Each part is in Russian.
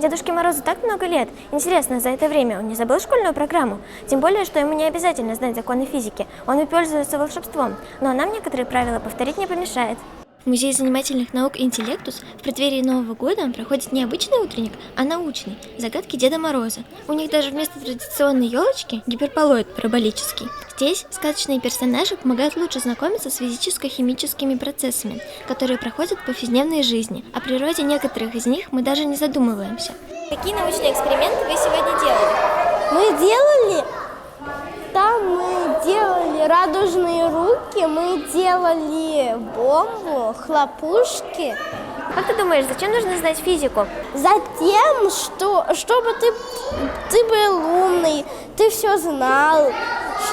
Дедушке Морозу так много лет. Интересно, за это время он не забыл школьную программу? Тем более, что ему не обязательно знать законы физики. Он и пользуется волшебством. Но нам некоторые правила повторить не помешает. В Музее занимательных наук «Интеллектус» в преддверии Нового года проходит не обычный утренник, а научный – загадки Деда Мороза. У них даже вместо традиционной елочки – гиперболоид параболический. Здесь сказочные персонажи помогают лучше знакомиться с физическо-химическими процессами, которые проходят в повседневной жизни. О природе некоторых из них мы даже не задумываемся. Какие научные эксперименты вы сегодня делали? Мы делали радужные руки, мы делали бомбу, хлопушки. Как ты думаешь, зачем нужно знать физику? Затем, чтобы ты был умный, ты все знал,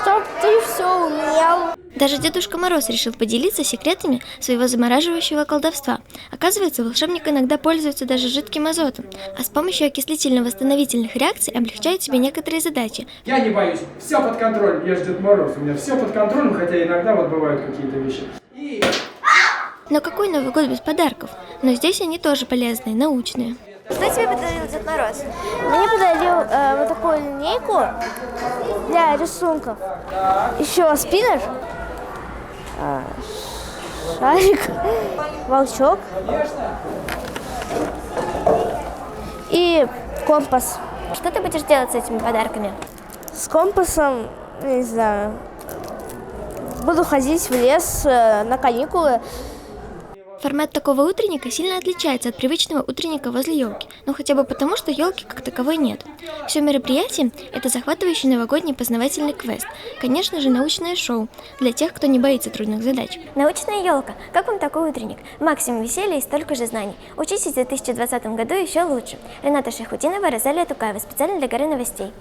чтобы ты все умел. Даже Дедушка Мороз решил поделиться секретами своего замораживающего колдовства. Оказывается, волшебник иногда пользуется даже жидким азотом, а с помощью окислительно-восстановительных реакций облегчает себе некоторые задачи. Я не боюсь, все под контролем, я же Дед Мороз, у меня все под контролем, хотя иногда вот бывают какие-то вещи. Но какой Новый год без подарков? Но здесь они тоже полезные, научные. Что тебе подарил Дед Мороз? Мне подарил вот такую линейку для рисунков. Еще спиннер, шарик, волчок и компас. Что ты будешь делать с этими подарками? С компасом, не знаю, буду ходить в лес на каникулы. Формат такого утренника сильно отличается от привычного утренника возле елки, но хотя бы потому, что елки как таковой нет. Все мероприятие – это захватывающий новогодний познавательный квест, конечно же, научное шоу для тех, кто не боится трудных задач. Научная елка. Как вам такой утренник? Максимум веселья и столько же знаний. Учитесь в 2020 году еще лучше. Рената Шайхутдинова, Розалия Тукаева. Специально для Горы новостей.